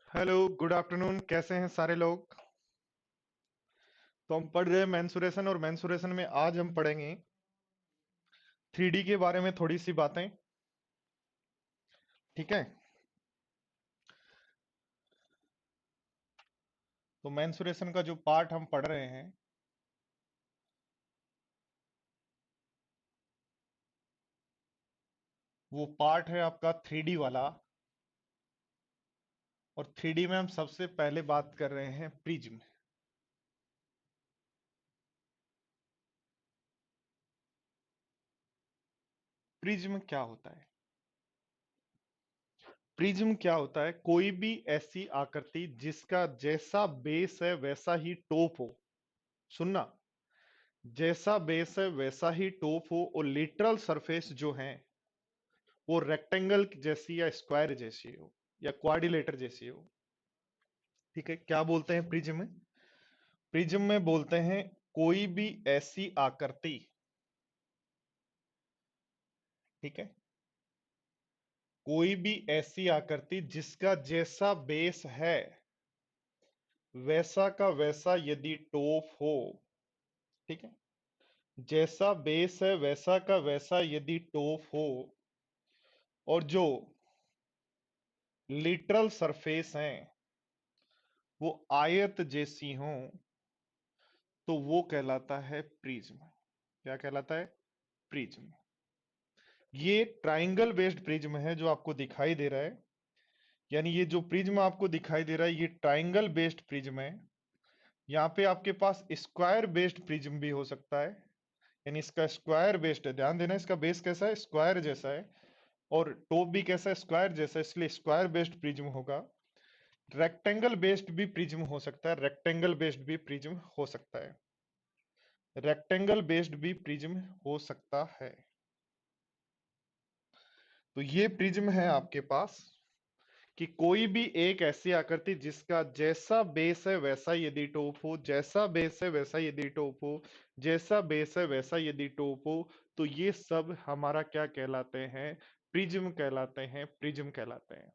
Hello, good afternoon. कैसे हैं सारे लोग? तो हम पढ़ रहे हैं मेंसुरेशन, और मेंसुरेशन में आज हम पढ़ेंगे 3D के बारे में थोड़ी सी बातें। ठीक है। तो मेंसुरेशन का जो पार्ट हम पढ़ रहे हैं वो पार्ट है आपका 3D वाला। और 3D में हम सबसे पहले बात कर रहे हैं प्रिज्म। प्रिज्म क्या होता है? प्रिज्म क्या होता है? कोई भी ऐसी आकृति जिसका जैसा बेस है वैसा ही टॉप हो। सुनना, जैसा बेस है वैसा ही टॉप हो, और लिटरल सरफेस जो है वो रेक्टेंगल जैसी या स्क्वायर जैसी हो या क्वाड्रिलेटर जैसी हो। ठीक है। क्या बोलते हैं प्रिज्म में? प्रिज्म में बोलते हैं कोई भी ऐसी आकृति। ठीक है। कोई भी ऐसी आकृति जिसका जैसा बेस है वैसा का वैसा यदि टॉप हो। ठीक है। जैसा बेस है वैसा का वैसा यदि टॉप हो, और जो लिटरल सरफेस हैं वो आयत जैसी हो, तो वो कहलाता है प्रिज्म। क्या कहलाता है? प्रिज्म। ये ट्राइंगल बेस्ड प्रिज्म है जो आपको दिखाई दे रहा है। यानी ये जो प्रिज्म आपको दिखाई दे रहा है ये ट्राइंगल बेस्ड प्रिज्म है। यहाँ पे आपके पास स्क्वायर बेस्ड प्रिज्म भी हो सकता है। यानी इसका स्क्वायर बेस्ड है, ध्यान देना, इसका बेस कैसा है? स्क्वायर जैसा है। और टॉप भी कैसा है? स्क्वायर जैसा है, इसलिए स्क्वायर बेस्ड प्रिज्म होगा। रेक्टेंगल बेस्ड भी प्रिज्म हो सकता है, रेक्टेंगल बेस्ड भी प्रिज्म हो सकता है। रेक्टेंगल बेस्ड भी प्रिज्म हो सकता है। तो ये प्रिज्म है आपके पास कि कोई भी एक ऐसी आकृति जिसका जैसा बेस है वैसा यदि टॉप हो, जैसा बेस है वैसा यदि टॉप हो, जैसा बेस है वैसा यदि टॉप हो, तो ये सब हमारा क्या कहलाते हैं? प्रिज्म कहलाते हैं, प्रिज्म कहलाते हैं।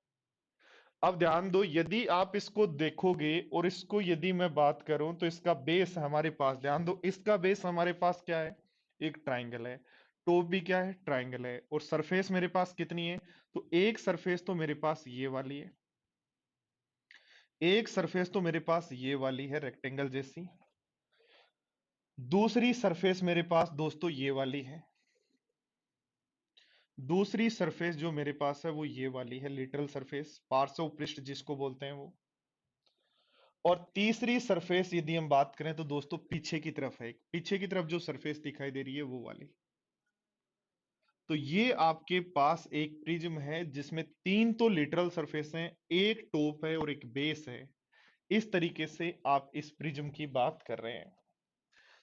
अब ध्यान दो, यदि आप इसको देखोगे और इसको यदि मैं बात करूं तो इसका बेस हमारे पास, ध्यान दो, इसका बेस हमारे पास क्या है? एक ट्राइंगल है। टॉप भी क्या है? ट्राइंगल है। और सरफेस मेरे पास कितनी है? तो एक सरफेस तो मेरे पास ये वाली है, एक सरफेस तो मेरे पास ये वाली है रेक्टेंगल जैसी। दूसरी सरफेस मेरे पास दोस्तों ये वाली है। दूसरी सरफेस जो मेरे पास है वो ये वाली है, लिटरल सरफेस, पार्श्व पृष्ठ जिसको बोलते हैं वो। और तीसरी सरफेस यदि हम बात करें तो दोस्तों पीछे की तरफ है, पीछे की तरफ जो सरफेस दिखाई दे रही है वो वाली। तो ये आपके पास एक प्रिज्म है जिसमें तीन तो लिटरल सरफेस हैं, एक टॉप है और एक बेस है। इस तरीके से आप इस प्रिज्म की बात कर रहे हैं।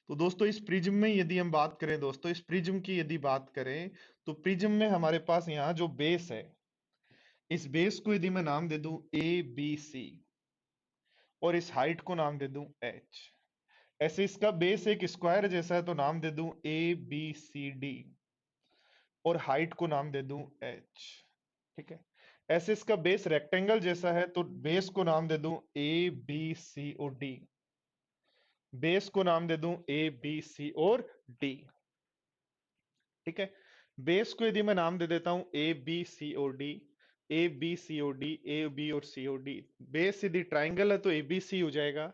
तो दोस्तों इस प्रिज्म में यदि हम बात करें, दोस्तों इस प्रिज्म की यदि बात करें, तो प्रिज्म में हमारे पास यहां जो बेस है, इस बेस को यदि मैं नाम दे दूं ए बी सी, और इस हाइट को नाम दे दूं एच। ऐसे इसका बेस एक स्क्वायर जैसा है तो नाम दे दूं ए बी सी डी, और हाइट को नाम दे दूं एच। ठीक है। ऐसे इसका बेस रेक्टेंगल जैसा है तो बेस को नाम दे दूं ए बी सी और डी। बेस को नाम दे दूं ए बी सी और डी। ठीक है। बेस को यदि मैं नाम दे देता हूं ए बी सी और डी, ए बी सी और डी, ए बी और सी और डी। बेस यदि ट्राइंगल है तो ए बी सी हो जाएगा,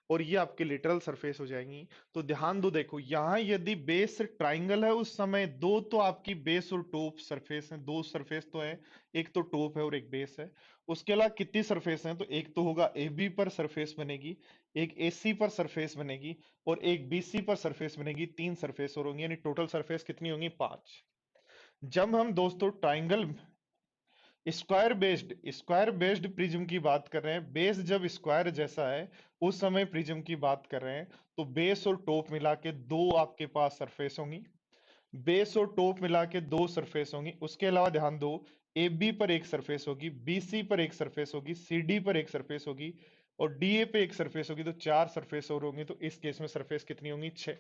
और ये आपकी लिटरल सरफेस हो जाएंगी। तो ध्यान दो, देखो यहां यदि बेस ट्राइंगल है उस समय दो तो आपकी बेस और टॉप सरफेस है, दो सरफेस तो है, एक तो टॉप है और एक बेस है। उसके अलावा कितनी सरफेस है? तो एक तो होगा ए बी पर सरफेस बनेगी, एक ए सी पर सरफेस बनेगी, और एक बी सी पर सरफेस बनेगी। तीन सरफेस और होंगी, यानी टोटल सरफेस कितनी होंगी? पांच। जब हम दोस्तों ट्राइंगल स्क्वायर बेस्ड प्रिज्म की बात कर रहे हैं, बेस जब स्क्वायर जैसा है उस समय प्रिज्म की बात कर रहे हैं, तो बेस और टॉप मिला के दो आपके पास सरफेस होंगी। बेस और टॉप मिला के दो सरफेस होंगी। उसके अलावा ध्यान दो, ए बी पर एक सरफेस होगी, बी सी पर एक सरफेस होगी, सी डी पर एक सरफेस होगी, और डी ए पे एक सरफेस होगी। तो चार सरफेस और होंगी। तो इस केस में सरफेस कितनी होंगी? छह।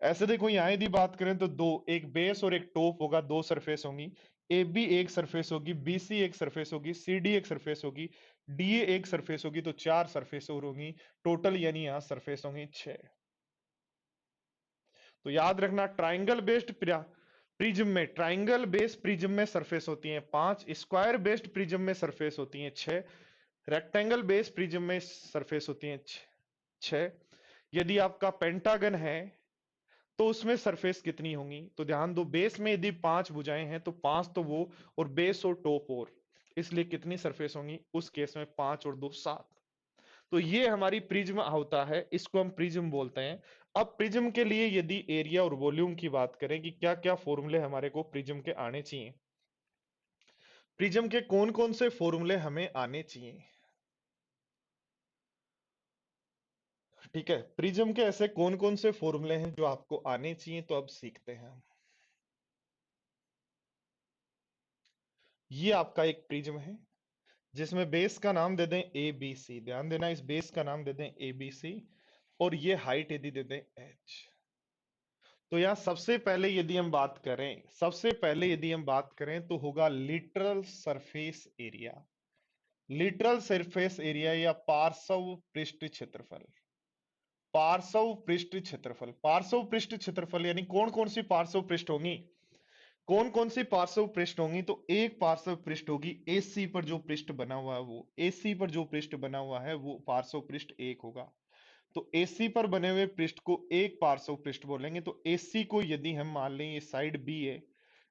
ऐसे देखो यहां यदि बात करें तो दो, एक बेस और एक टॉप होगा, दो सरफेस होंगी। ए बी एक सरफेस होगी, बी सी एक सरफेस होगी, सी डी एक सरफेस होगी, डी ए एक सरफेस होगी, तो चार सरफेस और होंगी टोटल, यानी यहां सरफेस होंगी छह। तो याद रखना ट्राइंगल बेस्ड प्रिज्म में, ट्राइंगल बेस्ड प्रिज्म में सरफेस होती हैं पांच, स्क्वायर बेस्ड प्रिज्म में सरफेस होती हैं छह, रेक्टेंगल बेस्ड प्रिज्म में सरफेस होती हैं छह। यदि आपका पेंटागन है तो उसमें सरफेस कितनी होंगी, तो ध्यान दो बेस में यदि पांच भुजाएं हैं तो पांच तो वो, और बेस और टॉप और, इसलिए कितनी सरफेस होंगी उस केस में पांच और दो सात। तो ये हमारी प्रिज्म होता है, इसको हम प्रिज्म बोलते हैं। अब प्रिज्म के लिए यदि एरिया और वॉल्यूम की बात करें कि क्या क्या फॉर्मूले हमारे को प्रिज्म के आने चाहिए, प्रिज्म के कौन कौन से फॉर्मूले हमें आने चाहिए। ठीक है, प्रिज्म के ऐसे कौन कौन से फॉर्मूले हैं जो आपको आने चाहिए, तो अब सीखते हैं हम। ये आपका एक प्रिज्म है जिसमें बेस का नाम दे दें ए बी सी, ध्यान देना इस बेस का नाम दे दें ए बी सी, और ये हाइट यदि दे दें एच। तो यहां सबसे पहले यदि हम बात करें, सबसे पहले यदि हम बात करें तो होगा literal surface area. Literal surface area या पार्श्व पृष्ठ क्षेत्रफल, पार्श्व पृष्ठ क्षेत्रफल, पार्श्व पृष्ठ क्षेत्रफल यानी कौन कौन सी पार्श्व पृष्ठ होंगी, कौन कौन सी पार्श्व पृष्ठ होंगी, तो एक पार्श्व पृष्ठ होगी एसी पर जो पृष्ठ बना हुआ है वो, एसी पर जो पृष्ठ बना हुआ है वो पार्श्व पृष्ठ एक होगा। तो एसी पर बने हुए पृष्ठ को एक पार्श्व पृष्ठ बोलेंगे। तो एसी को यदि हम मान लें ये साइड बी है,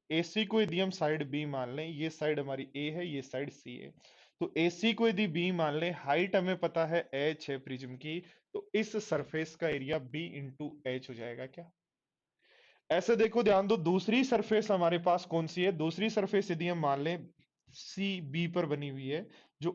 एसी को यदि हम साइड बी मान लें, ये साइड हमारी ए है, ये साइड सी है, तो एसी को यदि बी मान लें, हाइट हमें पता है एच है प्रिज्म की, तो इस सरफेस का एरिया बी इंटू एच हो जाएगा क्या। ऐसे देखो ध्यान दो, दूसरी सरफेस हमारे पास कौन सी है, दूसरी सरफेस यदि हम मान लें सी बी पर बनी हुई है जो,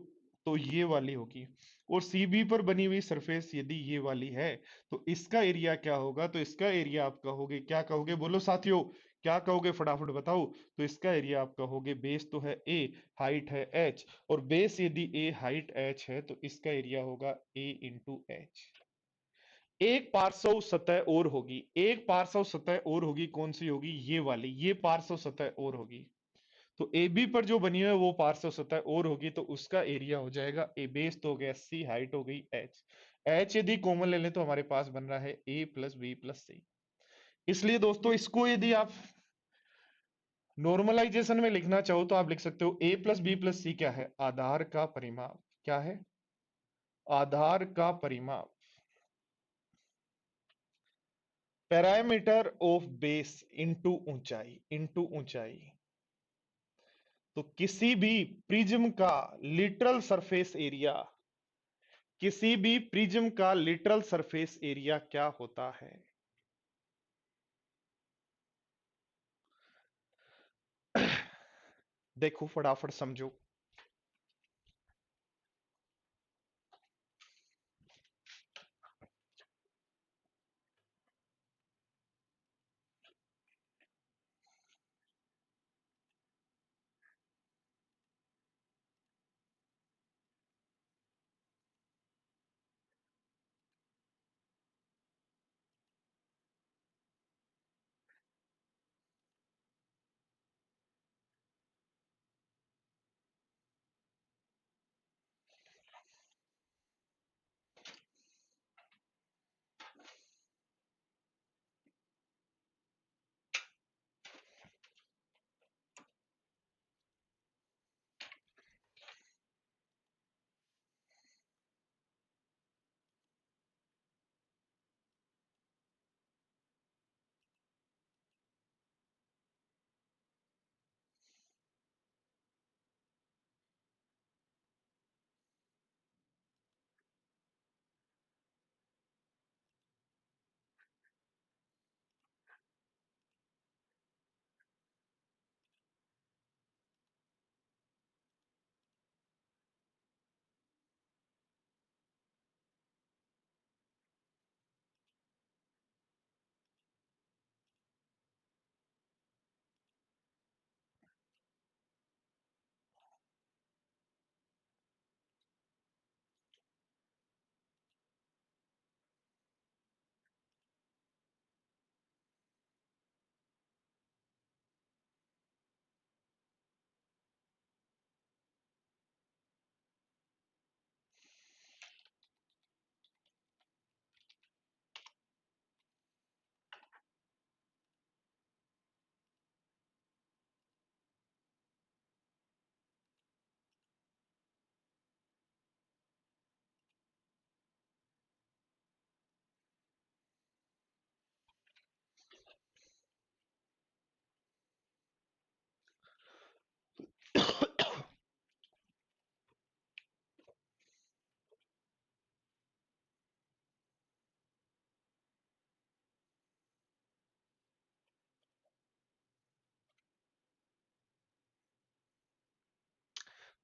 तो ये वाली होगी, और सी बी पर बनी हुई सरफेस यदि ये वाली है, तो इसका एरिया क्या होगा, तो इसका एरिया आप कहोगे, क्या कहोगे बोलो साथियों, क्या कहोगे फटाफट बताओ। तो इसका एरिया आप कहोगे, बेस तो है ए, हाइट है एच, और बेस यदि ए हाइट एच है तो इसका एरिया होगा ए इंटू एच। एक पार्श्व सतह और होगी, एक पार्श्व सतह और होगी, कौन सी होगी, ये वाली, ये पार्श्व सतह और होगी। तो ए बी पर जो बनी है वो पार्श्व सतह और होगी, तो उसका एरिया हो जाएगा ए, बेस तो हो गया सी, हाइट हो गई एच, एच यदि कॉमन ले लें तो हमारे पास बन रहा है ए प्लस बी प्लस सी। इसलिए दोस्तों इसको यदि आप नॉर्मलाइजेशन में लिखना चाहो तो आप लिख सकते हो ए प्लस बी प्लस सी क्या है, आधार का परिमाप, क्या है, आधार का परिमाप, पैरामीटर ऑफ बेस इनटू ऊंचाई, इनटू ऊंचाई। तो किसी भी प्रिज्म का लिटरल सरफेस एरिया, किसी भी प्रिज्म का लिटरल सरफेस एरिया क्या होता है। देखो फटाफट समझो।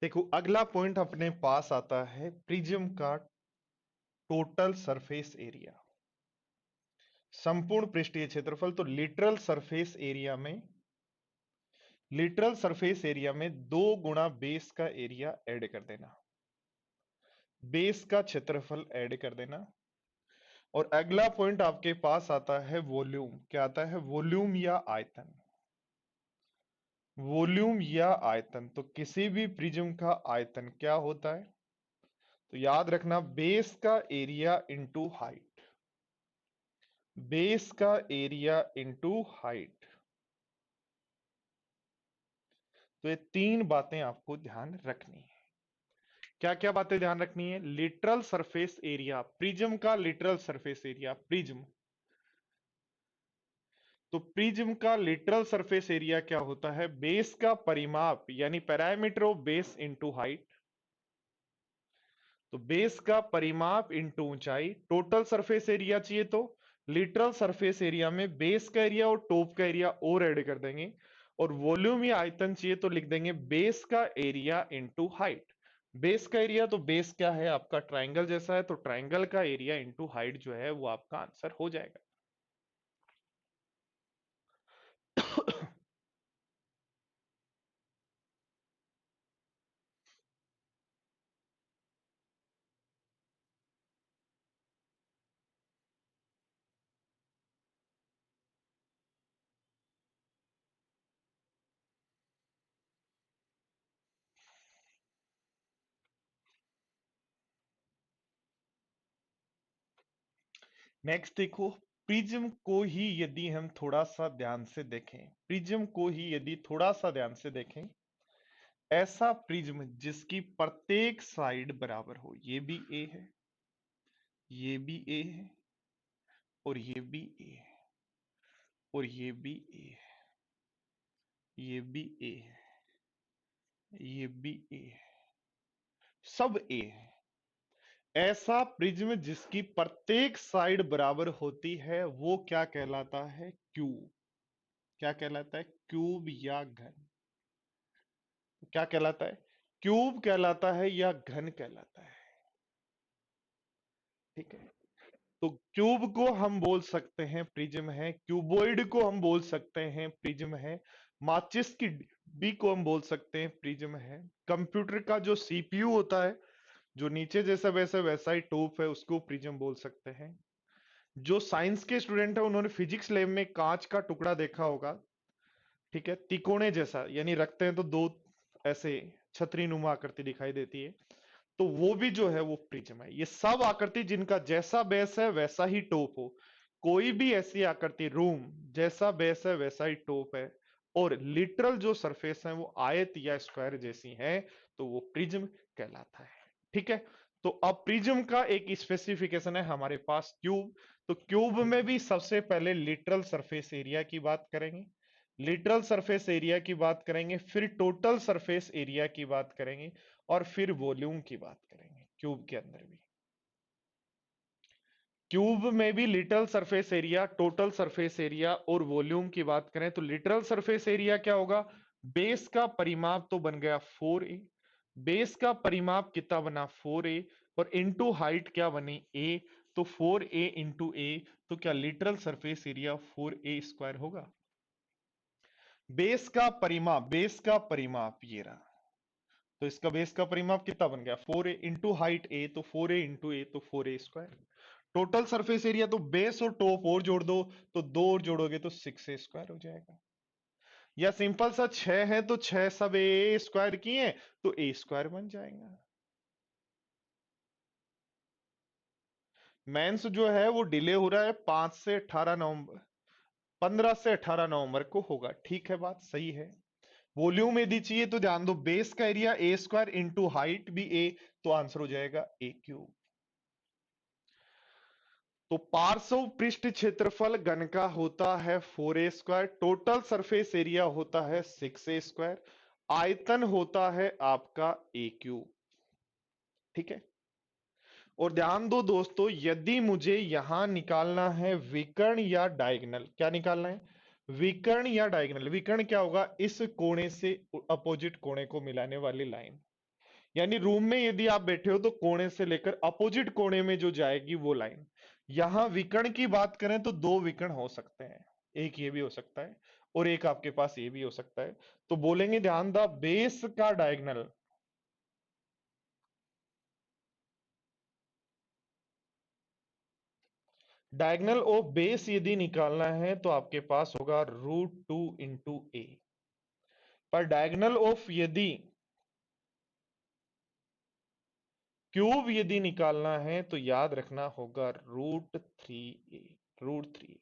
देखो अगला पॉइंट अपने पास आता है प्रिज्म का टोटल सरफेस एरिया, संपूर्ण पृष्ठीय क्षेत्रफल। तो लिटरल सरफेस एरिया में 2 गुना बेस का एरिया ऐड कर देना, बेस का क्षेत्रफल ऐड कर देना। और अगला पॉइंट आपके पास आता है वॉल्यूम। क्या आता है? वॉल्यूम या आयतन। वॉल्यूम या आयतन, तो किसी भी प्रिज्म का आयतन क्या होता है? तो याद रखना, बेस का एरिया इंटू हाइट, बेस का एरिया इंटू हाइट। तो ये 3 बातें आपको ध्यान रखनी है। क्या क्या बातें ध्यान रखनी है? लिटरल सरफेस एरिया, प्रिज्म का लिटरल सरफेस एरिया, प्रिज्म। तो प्रिज्म का लिटरल सरफेस एरिया क्या होता है? बेस का परिमाप यानी parameter of base into height. तो बेस का परिमाप इंटू ऊंचाई। टोटल सरफेस एरिया चाहिए तो लिटरल सरफेस एरिया में बेस का एरिया और टॉप का एरिया और ऐड कर देंगे। और वॉल्यूम या आयतन चाहिए तो लिख देंगे बेस का एरिया इंटू हाइट। बेस का एरिया, तो बेस क्या है आपका? ट्राइंगल जैसा है, तो ट्राइंगल का एरिया इंटू हाइट जो है वो आपका आंसर हो जाएगा। नेक्स्ट देखो, प्रिज्म को ही यदि हम थोड़ा सा ध्यान से देखें, प्रिज्म को ही यदि थोड़ा सा ध्यान से देखें, ऐसा प्रिज्म जिसकी प्रत्येक साइड बराबर हो, ये भी ए है, ये भी ए है, और ये भी ए है, और ये भी ए है, ये भी ए है, ये भी ए है, सब ए है। ऐसा प्रिज्म जिसकी प्रत्येक साइड बराबर होती है वो क्या कहलाता है? क्यूब। क्या कहलाता है? क्यूब या घन। क्या कहलाता है? क्यूब कहलाता है या घन कहलाता है? ठीक है। तो क्यूब को हम बोल सकते हैं प्रिज्म है, क्यूबॉइड को हम बोल सकते हैं प्रिज्म है, माचिस की डिब्बी को हम बोल सकते हैं प्रिज्म है, कंप्यूटर का जो सीपीयू होता है जो नीचे जैसा वैसा वैसा ही टॉप है उसको प्रिज्म बोल सकते हैं। जो साइंस के स्टूडेंट है उन्होंने फिजिक्स लैब में कांच का टुकड़ा देखा होगा, ठीक है, तिकोने जैसा, यानी रखते हैं तो 2 ऐसे छतरी नुमा आकृति दिखाई देती है, तो वो भी जो है वो प्रिज्म है। ये सब आकृति जिनका जैसा बेस है वैसा ही टॉप हो, कोई भी ऐसी आकृति रूम जैसा बेस है वैसा ही टॉप है, और लिटरल जो सरफेस है वो आयत या स्क्वायर जैसी है, तो वो प्रिज्म कहलाता है। ठीक है। तो अब प्रिज्म का एक स्पेसिफिकेशन है हमारे पास, क्यूब। तो क्यूब में भी सबसे पहले लिटरल सरफेस एरिया की बात करेंगे, लिटरल सरफेस एरिया की बात करेंगे, फिर टोटल सरफेस एरिया की बात करेंगे, और फिर वॉल्यूम की बात करेंगे। क्यूब के अंदर भी, क्यूब में भी literal surface area, total surface area और वॉल्यूम की बात करें तो लिटरल सरफेस एरिया क्या होगा? बेस का परिमाप तो बन गया 4a, बेस का परिमाप कितना बना? 4a, और इंटू हाइट क्या बनी? a, तो 4a इंटू a, तो क्या literal surface area 4a square होगा? बेस का परिमाप, बेस का परिमाप ये रहा, तो इसका बेस का परिमाप कितना बन गया? 4a इंटू हाइट a, तो 4a इंटू a, तो 4a square. Total surface area, तो बेस और टॉप और जोड़ दो, तो 2 और जोड़ोगे तो 6a स्क्वायर हो जाएगा। या सिंपल सा 6 है तो 6 सब ए स्क्वायर किए तो ए स्क्वायर बन जाएगा। मेंस जो है वो डिले हो रहा है 5 से 18 नवंबर, 15 से 18 नवंबर को होगा। ठीक है, बात सही है। वॉल्यूम यदि चाहिए तो ध्यान दो, बेस का area A square into height भी ए, तो आंसर हो जाएगा ए क्यूब। तो पार्श्व पृष्ठ क्षेत्रफल घन का होता है 4a square, total surface area होता है 6a स्क्वायर, आयतन होता है आपका ए क्यूब। ठीक है। और ध्यान दो दोस्तों, यदि मुझे यहां निकालना है विकर्ण या डायगोनल, क्या निकालना है? विकर्ण या डायगोनल। विकर्ण क्या होगा? इस कोणे से अपोजिट कोणे को मिलाने वाली लाइन। यानी रूम में यदि आप बैठे हो तो कोने से लेकर अपोजिट कोने में जो जाएगी वो लाइन। यहां विकर्ण की बात करें तो दो विकर्ण हो सकते हैं, एक ये भी हो सकता है और एक आपके पास ये भी हो सकता है। तो बोलेंगे ध्यान द बेस का डायगोनल, डायगोनल ऑफ बेस यदि निकालना है तो आपके पास होगा √2 × a। पर डायगोनल ऑफ यदि क्यूब यदि निकालना है तो याद रखना होगा √3a, √3।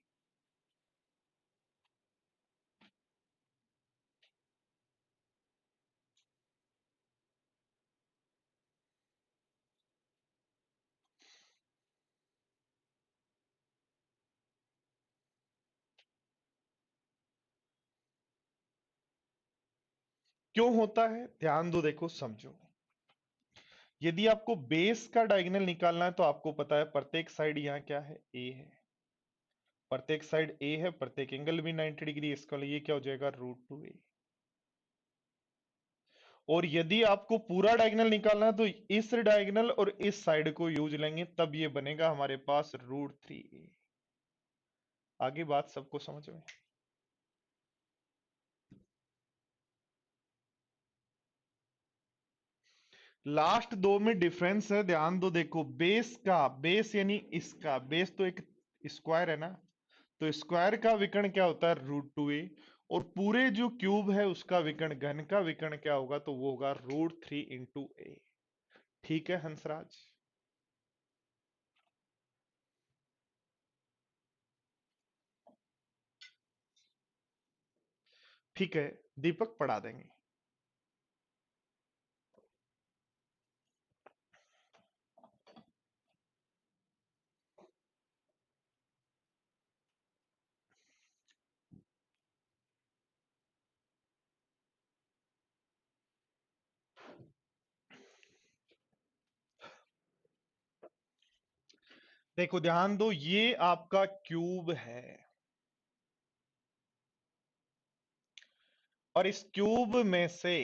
क्यों होता है ध्यान दो, देखो समझो। यदि आपको बेस का डायगोनल निकालना है तो आपको पता है प्रत्येक साइड यहां क्या है, ए है। प्रत्येक साइड ए है, प्रत्येक एंगल भी 90 डिग्री, इसका ये क्या हो जाएगा √2a। और यदि आपको पूरा डायगोनल निकालना है तो इस डायगोनल और इस साइड को यूज लेंगे, तब ये बनेगा हमारे पास √3a। आगे बात सबको समझ में। लास्ट दो में डिफरेंस है, ध्यान दो। देखो बेस का, बेस यानी इसका बेस तो एक स्क्वायर है ना, तो स्क्वायर का विकर्ण क्या होता है √2a। और पूरे जो क्यूब है उसका विकर्ण, घन का विकर्ण क्या होगा, तो वो होगा √3 × a। ठीक है हंसराज। ठीक है दीपक, पढ़ा देंगे। देखो ध्यान दो, ये आपका क्यूब है और इस क्यूब में से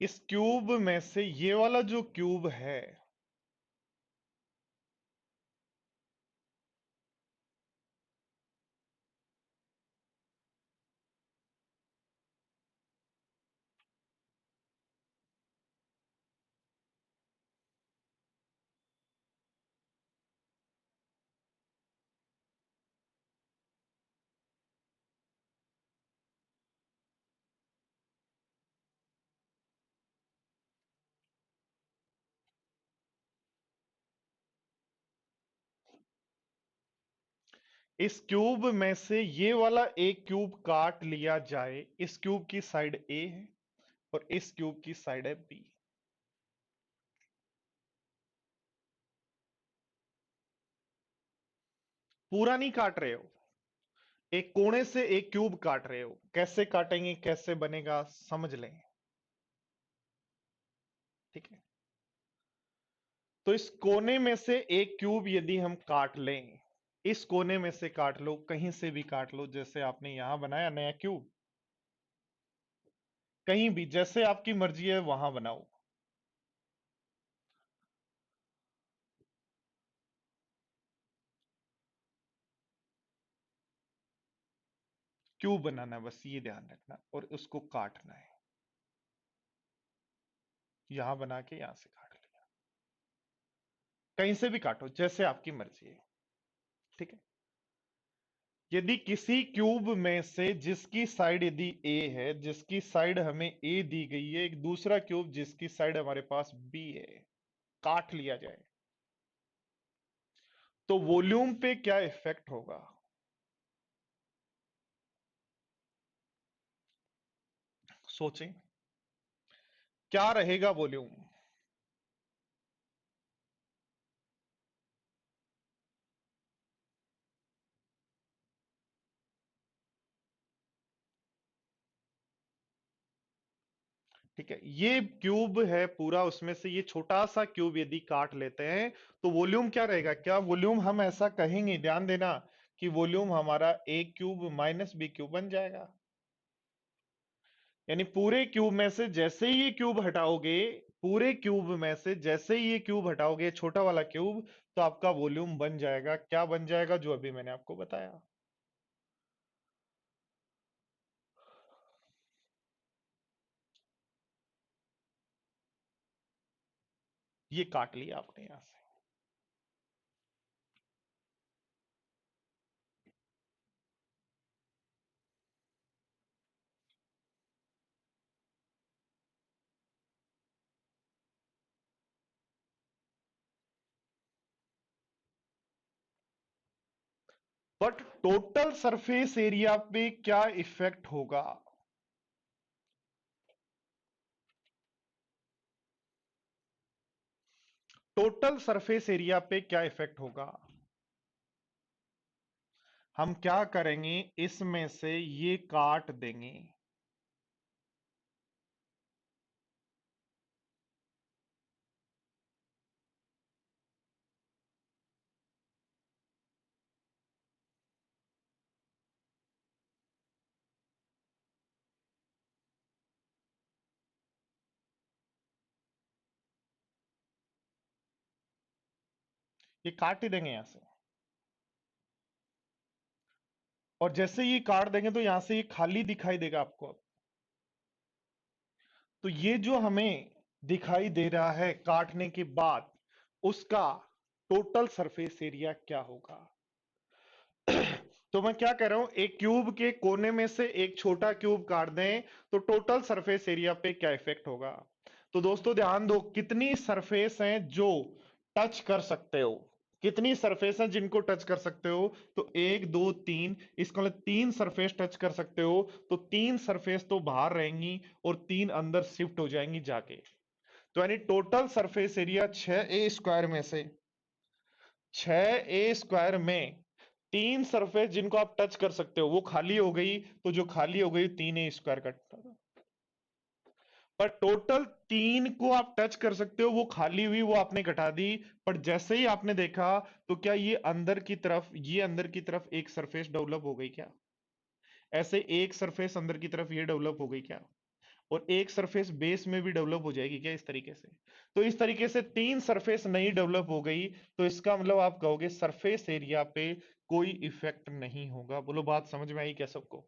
इस क्यूब में से ये वाला जो क्यूब है, इस क्यूब में से ये वाला एक क्यूब काट लिया जाए, इस क्यूब की साइड ए है और इस क्यूब की साइड है बी। पूरा नहीं काट रहे हो, एक कोने से एक क्यूब काट रहे हो। कैसे काटेंगे, कैसे बनेगा, समझ लें। ठीक है, तो इस कोने में से एक क्यूब यदि हम काट लें, इस कोने में से काट लो, कहीं से भी काट लो, जैसे आपने यहां बनाया नया क्यूब, कहीं भी जैसे आपकी मर्जी है वहां बनाओ। क्यूब बनाना है बस, ये ध्यान रखना, और उसको काटना है। यहां बना के यहां से काट लिया, कहीं से भी काटो जैसे आपकी मर्जी है। ठीक है, यदि किसी क्यूब में से जिसकी साइड यदि ए है, जिसकी साइड हमें ए दी गई है, एक दूसरा क्यूब जिसकी साइड हमारे पास बी है, काट लिया जाए, तो वॉल्यूम पे क्या इफेक्ट होगा? सोचें, क्या रहेगा वॉल्यूम? ठीक है, ये क्यूब है पूरा, उसमें से ये छोटा सा क्यूब यदि काट लेते हैं तो वॉल्यूम क्या रहेगा? क्या वॉल्यूम हम ऐसा कहेंगे, ध्यान देना, कि वॉल्यूम हमारा ए क्यूब माइनस बी क्यूब बन जाएगा? यानी पूरे क्यूब में से जैसे ही ये क्यूब हटाओगे, पूरे क्यूब में से जैसे ही ये क्यूब हटाओगे, छोटा वाला क्यूब, तो आपका वॉल्यूम बन जाएगा, क्या बन जाएगा? जो अभी मैंने आपको बताया। ये काट लिया आपने यहां से। बट टोटल सरफेस एरिया पे क्या इफेक्ट होगा? टोटल सरफेस एरिया पे क्या इफेक्ट होगा? हम क्या करेंगे, इसमें से ये काट देंगे। ये काट ही देंगे यहां से। और जैसे ये काट देंगे तो यहां से ये खाली दिखाई देगा आपको। तो ये जो हमें दिखाई दे रहा है काटने के बाद, उसका टोटल सरफेस एरिया क्या होगा? तो मैं क्या कह रहा हूं, एक क्यूब के कोने में से एक छोटा क्यूब काट दें तो टोटल सरफेस एरिया पे क्या इफेक्ट होगा? तो दोस्तों ध्यान दो, कितनी सरफेस हैं जो टच कर सकते हो? कितनी सरफेस हैं जिनको टच कर सकते हो? तो एक दो तीन, इसको मतलब तीन सरफेस टच कर सकते हो। तो तीन सरफेस तो बाहर रहेंगी और तीन अंदर शिफ्ट हो जाएंगी जाके। तो यानी टोटल सरफेस एरिया 6a² में से, 6a² में तीन सरफेस जिनको आप टच कर सकते हो वो खाली हो गई, तो जो खाली हो गई 3a² का। पर टोटल तीन को आप टच कर सकते हो, वो खाली हुई, वो आपने घटा दी। पर जैसे ही आपने देखा, तो क्या ये अंदर की तरफ, ये अंदर की तरफ एक सरफेस डेवलप हो गई क्या? ऐसे एक सरफेस अंदर की तरफ ये डेवलप हो गई क्या? और एक सरफेस बेस में भी डेवलप हो जाएगी क्या इस तरीके से? तो इस तरीके से तीन सरफेस नई डेवलप हो गई, तो इसका मतलब आप कहोगे सरफेस एरिया पे कोई इफेक्ट नहीं होगा। बोलो बात समझ में आई क्या सबको?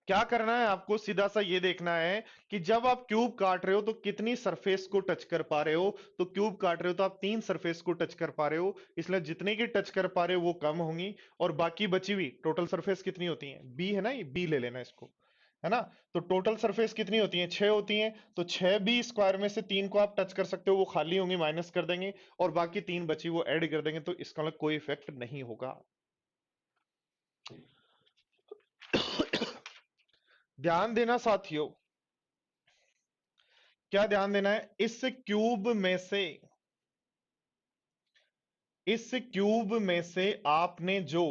क्या करना है आपको, सीधा सा ये देखना है कि जब आप क्यूब काट रहे हो तो कितनी सरफेस को टच कर पा रहे हो। तो क्यूब काट रहे हो तो आप तीन सरफेस को टच कर पा रहे हो, इसलिए जितने की टच कर पा रहे हो वो कम होंगी। और बाकी बची हुई टोटल सरफेस कितनी होती है? बी है ना, ये बी ले लेना इसको, है ना? तो टोटल सरफेस कितनी होती है? 6 होती है। तो 6b² में से तीन को आप टच कर सकते हो, वो खाली होंगी, माइनस कर देंगे, और बाकी तीन बची वो ऐड कर देंगे, तो इसका मतलब कोई इफेक्ट नहीं होगा। ध्यान देना साथियों, क्या ध्यान देना है, इस क्यूब में से आपने जो,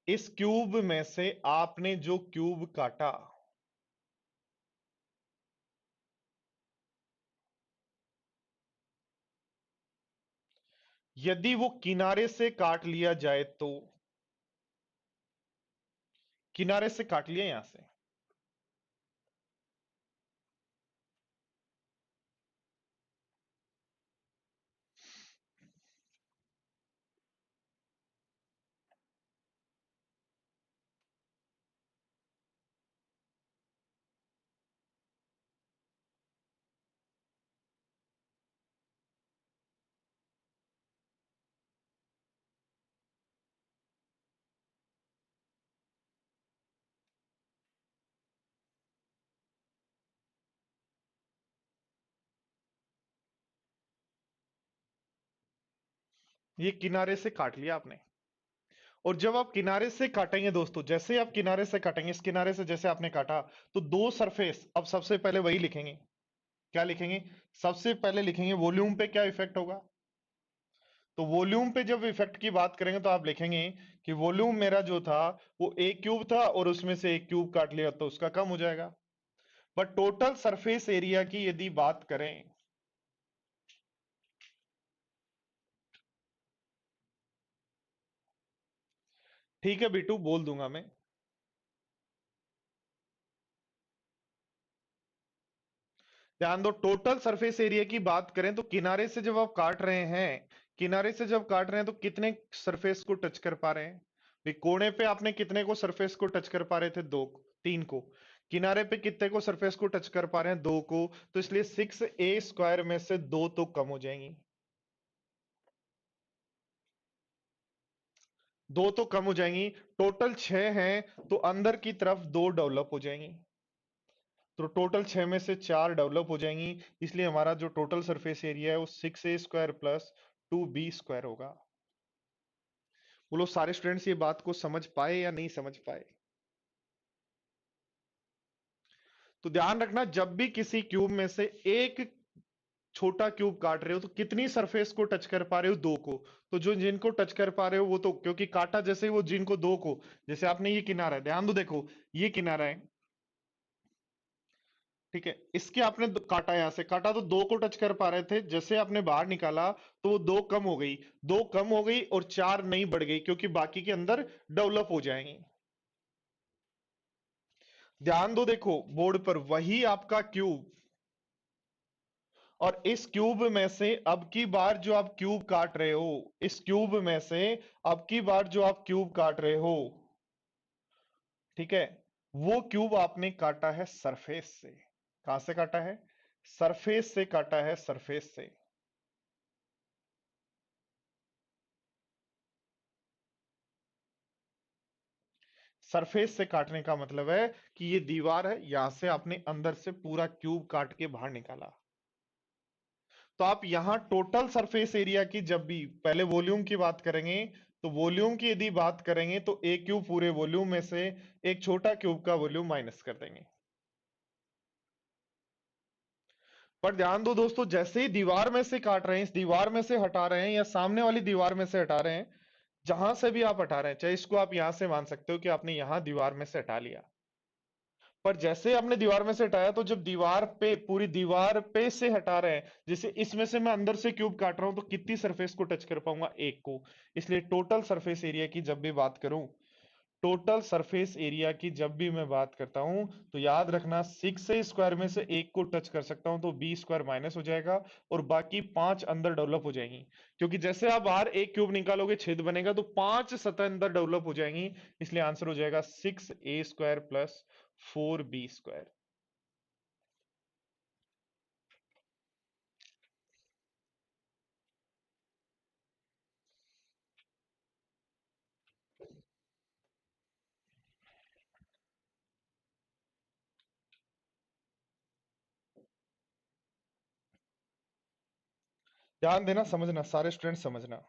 इस क्यूब में से आपने जो क्यूब काटा, यदि वो किनारे से काट लिया जाए तो, किनारे से काट लिया यहां से, ये किनारे से काट लिया आपने। और जब आप किनारे से काटेंगे दोस्तों, जैसे ही आप किनारे से काटेंगे, इस किनारे से जैसे आपने काटा, तो दो सरफेस, अब सबसे पहले वही लिखेंगे। क्या लिखेंगे? सबसे पहले लिखेंगे वॉल्यूम पे क्या इफेक्ट होगा। तो वॉल्यूम पे जब इफेक्ट की बात करेंगे तो आप लिखेंगे कि वॉल्यूम मेरा जो था वो ए क्यूब था, और उसमें से एक क्यूब काट लिया तो उसका कम हो जाएगा। बट टोटल सरफेस एरिया की यदि बात करें, ठीक है बिटू, बोल दूंगा मैं। ध्यान दो, टोटल सरफेस एरिया की बात करें तो किनारे से जब आप काट रहे हैं, किनारे से जब काट रहे हैं तो कितने सरफेस को टच कर पा रहे हैं भाई? कोने पे आपने कितने को सरफेस को टच कर पा रहे थे? दो, तीन को। किनारे पे कितने को सरफेस को टच कर पा रहे हैं? दो को। तो इसलिए 6a² में से दो तो कम हो जाएंगी, दो तो कम हो जाएंगी। टोटल 6 हैं तो अंदर की तरफ दो डेवलप हो जाएंगी। तो टोटल 6 में से 4 डेवलप हो जाएंगी। इसलिए हमारा जो टोटल सरफेस एरिया है वो 6a² प्लस 2b² होगा। बोलो सारे स्टूडेंट्स ये बात को समझ पाए या नहीं समझ पाए? तो ध्यान रखना, जब भी किसी क्यूब में से एक छोटा क्यूब काट रहे हो तो कितनी सरफेस को टच कर पा रहे हो? दो को। तो जो जिनको टच कर पा रहे हो वो तो, क्योंकि काटा जैसे ही वो जिनको दो को, जैसे आपने ये किनारा है, ध्यान दो, देखो ये किनारा है, ठीक है, इसके आपने काटा, यहां से काटा तो दो को टच कर पा रहे थे, जैसे आपने बाहर निकाला तो वो दो कम हो गई, दो कम हो गई और चार नहीं बढ़ गई, क्योंकि बाकी के अंदर डेवलप हो जाएंगे। ध्यान दो, देखो बोर्ड पर वही आपका क्यूब, और इस क्यूब में से अब की बार जो आप क्यूब काट रहे हो, इस क्यूब में से अब की बार जो आप क्यूब काट रहे हो, ठीक है, वो क्यूब आपने काटा है सरफेस से। कहां से काटा है? सरफेस से काटा है, सरफेस से। सरफेस से काटने का मतलब है कि ये दीवार है, यहां से आपने अंदर से पूरा क्यूब काट के बाहर निकाला। तो आप यहां टोटल सरफेस एरिया की जब भी पहले वॉल्यूम की बात करेंगे, तो वॉल्यूम की यदि बात करेंगे तो ए क्यूब पूरे वॉल्यूम में से एक छोटा क्यूब का वॉल्यूम माइनस कर देंगे। पर ध्यान दो दोस्तों, जैसे ही दीवार में से काट रहे हैं, इस दीवार में से हटा रहे हैं या सामने वाली दीवार में से हटा रहे हैं, जहां से भी आप हटा रहे हैं, चाहे इसको आप यहां से मान सकते हो कि आपने यहां दीवार में से हटा लिया, पर जैसे आपने दीवार में से हटाया तो जब दीवार पे, पूरी दीवार पे से हटा रहे हैं, जैसे इसमें से मैं अंदर से क्यूब काट रहा हूं तो कितनी सरफेस को टच कर पाऊंगा? एक को। इसलिए टोटल सरफेस एरिया की जब भी बात करूं, टोटल सरफेस एरिया की जब भी मैं बात करता हूं, तो याद रखना 6a² में से एक को टच कर सकता हूं तो b² माइनस हो जाएगा, और बाकी पांच अंदर डेवलप हो जाएंगी। क्योंकि जैसे आप बाहर एक क्यूब निकालोगे, छेद बनेगा, तो पांच सतह अंदर डेवलप हो जाएंगी। इसलिए आंसर हो जाएगा 6a² प्लस 4b²। ध्यान देना, समझना, सारे स्टूडेंट समझना।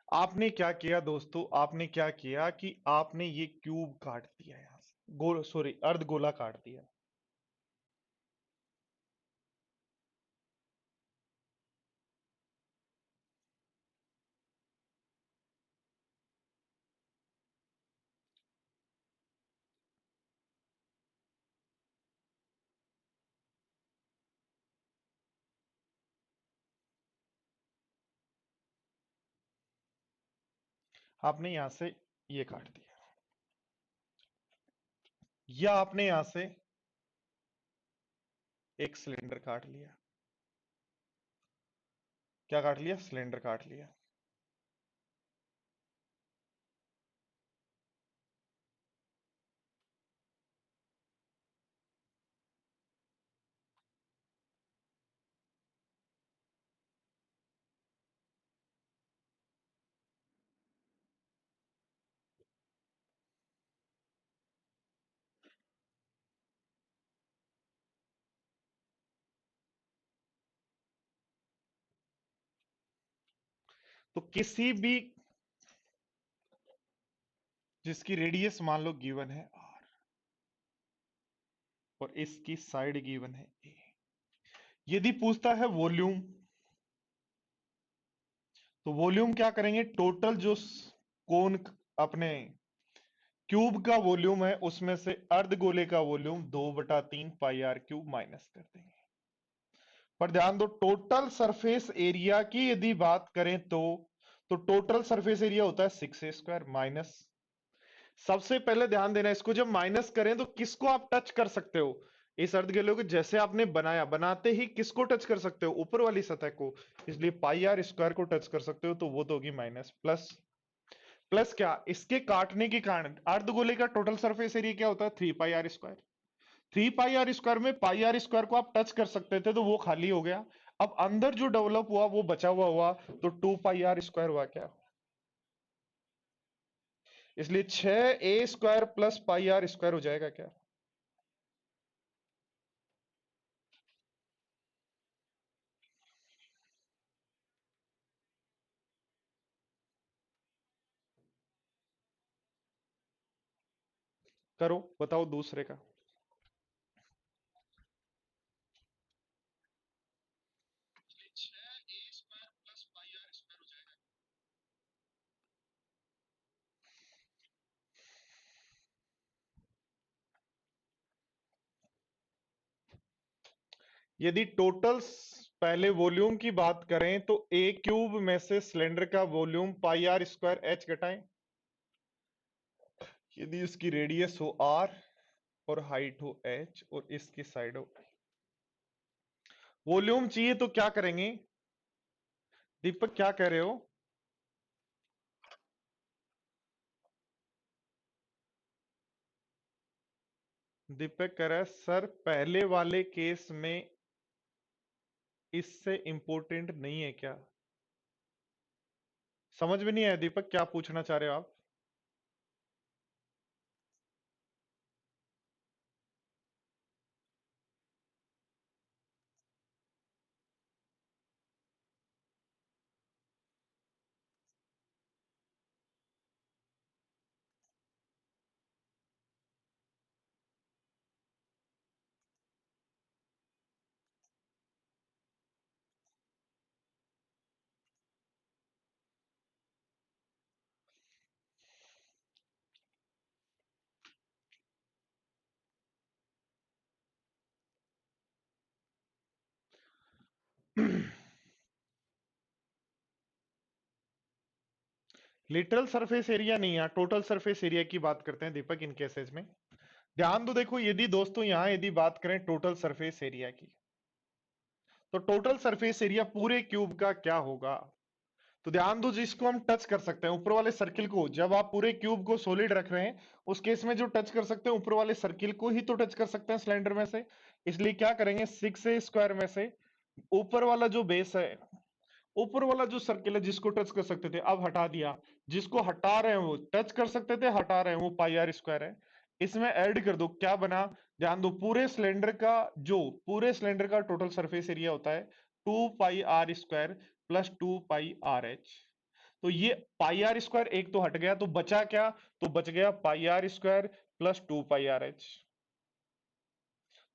आपने क्या किया दोस्तों, आपने क्या किया कि आपने ये क्यूब काट दिया, यहां से गोल, सॉरी, अर्ध गोला काट दिया। आपने यहां से ये काट दिया, या आपने यहां से एक सिलेंडर काट लिया। क्या काट लिया? सिलेंडर काट लिया। तो किसी भी जिसकी रेडियस मान लो गिवन है आर, और इसकी साइड गिवन है ए, यदि पूछता है वॉल्यूम, तो वॉल्यूम क्या करेंगे? टोटल जो कोन अपने क्यूब का वॉल्यूम है उसमें से अर्धगोले का वॉल्यूम 2/3 पाई r³ माइनस कर देंगे। पर ध्यान दो, टोटल सरफेस एरिया की यदि बात करें तो टोटल सरफेस एरिया होता है 6a² माइनस, सबसे पहले ध्यान देना, इसको जब माइनस करें तो किसको आप टच कर सकते हो? इस अर्धगोले को जैसे आपने बनाया, बनाते ही किसको टच कर सकते हो? ऊपर वाली सतह को, इसलिए पाई r² को टच कर सकते हो, तो वो तो होगी माइनस। प्लस प्लस क्या, इसके काटने के कारण अर्धगोले का टोटल सरफेस एरिया क्या होता है? 3 पाई r²। 3 पाई r² में पाई r² को आप टच कर सकते थे तो वो खाली हो गया, अब अंदर जो डेवलप हुआ वो बचा हुआ तो 2 पाई r² हुआ क्या? इसलिए 6a² प्लस पाई r² हो जाएगा क्या? करो, बताओ दूसरे का। यदि टोटल पहले वॉल्यूम की बात करें तो a³ में से सिलेंडर का वॉल्यूम पाई r² h घटाएं, यदि उसकी रेडियस हो r और हाइट हो h और इसकी साइड हो, वॉल्यूम चाहिए तो क्या करेंगे? दीपक क्या कह रहे हो? दीपक कह रहा है सर पहले वाले केस में इससे इंपॉर्टेंट नहीं है क्या? समझ में नहीं आया दीपक, क्या पूछना चाह रहे हो आप? लिटरल सरफेस एरिया नहीं है, टोटल सरफेस एरिया की बात करते हैं दीपक इन केसेस में। ध्यान दो, देखो यदि दोस्तों यहां यदि बात करें टोटल सरफेस एरिया की, तो टोटल सरफेस एरिया पूरे क्यूब का क्या होगा? तो ध्यान दो, जिसको हम टच कर सकते हैं ऊपर वाले सर्किल को, जब आप पूरे क्यूब को सॉलिड रख रहे हैं उस केस में जो टच कर सकते हैं ऊपर वाले सर्किल को ही तो टच कर सकते हैं सिलेंडर में से, इसलिए क्या करेंगे 6a² में से ऊपर वाला जो बेस है, ऊपर वाला जो सर्किल है जिसको टच कर सकते थे अब हटा दिया, जिसको हटा रहे हैं वो टच कर सकते थे हटा रहे हैं वो पाई r² है, इसमें ऐड कर दो क्या बना? ध्यान दो, पूरे सिलेंडर का टोटल सरफेस एरिया होता है 2 पाई r² प्लस 2 पाई r h। तो ये पाई r² एक तो हट गया तो बचा क्या? तो बच गया पाई r² प्लस 2 पाई r h।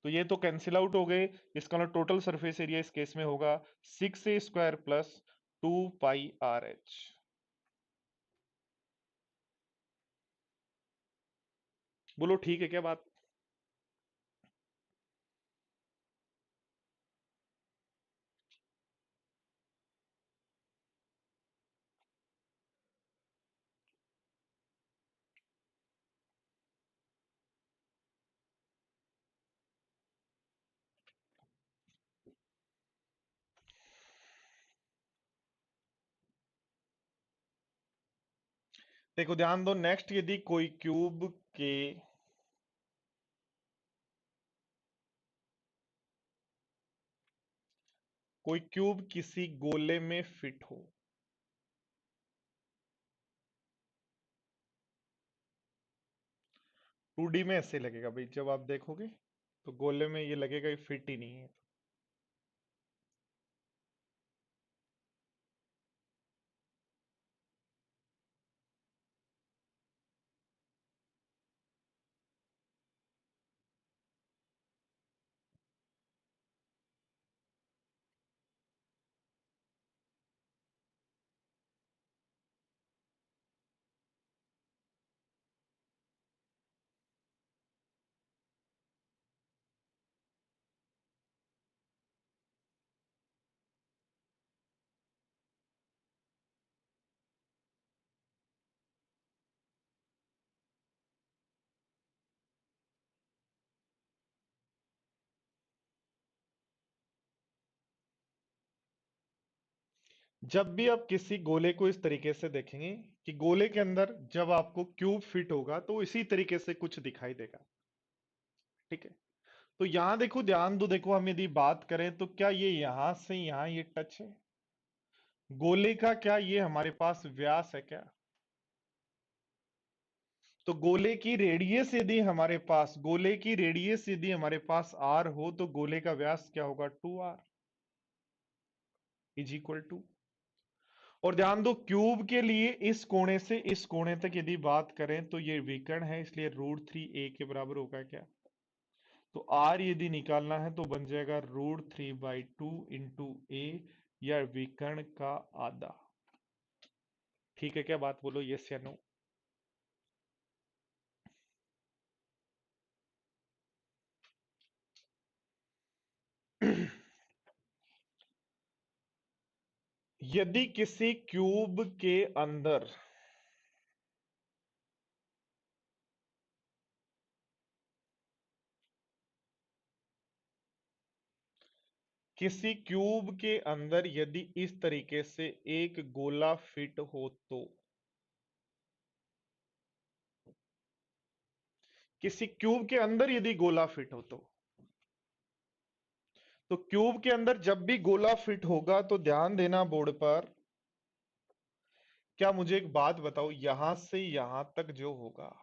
तो ये तो कैंसिल आउट हो गए, इसका मतलब टोटल सरफेस एरिया इस केस में होगा 6a² प्लस 2 पाई r h। बोलो ठीक है क्या बात? देखो ध्यान दो, नेक्स्ट यदि के कोई क्यूब किसी गोले में फिट हो, 2D में ऐसे लगेगा भाई, जब आप देखोगे तो गोले में ये लगेगा, ये फिट ही नहीं है। जब भी आप किसी गोले को इस तरीके से देखेंगे कि गोले के अंदर जब आपको क्यूब फिट होगा तो इसी तरीके से कुछ दिखाई देगा। ठीक है, तो यहां देखो, ध्यान दो, देखो हम यदि बात करें तो क्या ये यहां से यहां ये टच है गोले का? क्या ये हमारे पास व्यास है क्या? तो गोले की रेडियस यदि हमारे पास आर हो तो गोले का व्यास क्या होगा? 2r is equal to. और ध्यान दो, क्यूब के लिए इस कोणे से इस कोणे तक यदि बात करें तो ये विकर्ण है, इसलिए √3a के बराबर होगा क्या? तो r यदि निकालना है तो बन जाएगा √3/2 इंटू ए, या विकर्ण का आधा। ठीक है क्या बात? बोलो यस या नो। यदि किसी क्यूब के अंदर यदि इस तरीके से एक गोला फिट हो तो, किसी क्यूब के अंदर यदि गोला फिट हो तो क्यूब के अंदर जब भी गोला फिट होगा तो ध्यान देना बोर्ड पर, क्या मुझे एक बात बताओ, यहां से यहां तक जो होगा,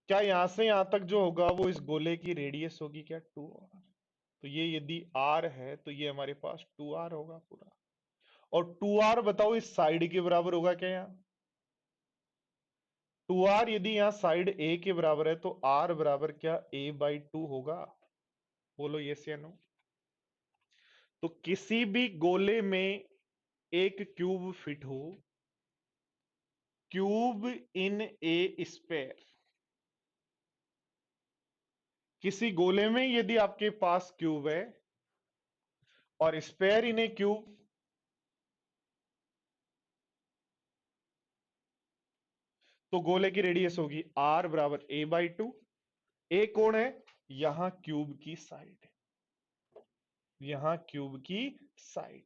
क्या यहां से यहां तक जो होगा वो इस गोले की रेडियस होगी क्या? 2r। तो ये यदि r है तो ये हमारे पास 2r होगा पूरा। और 2r बताओ इस साइड के बराबर होगा क्या? यहाँ 2r यदि यहाँ साइड a के बराबर है तो r बराबर क्या a/2 होगा? बोलो यस या नो। तो किसी भी गोले में एक क्यूब फिट हो, क्यूब इन ए स्पेयर, किसी गोले में यदि आपके पास क्यूब है और स्पेयर इन ए क्यूब, तो गोले की रेडियस होगी r बराबर a/2। ए कौन है? यहां क्यूब की साइड है, यहां क्यूब की साइड है।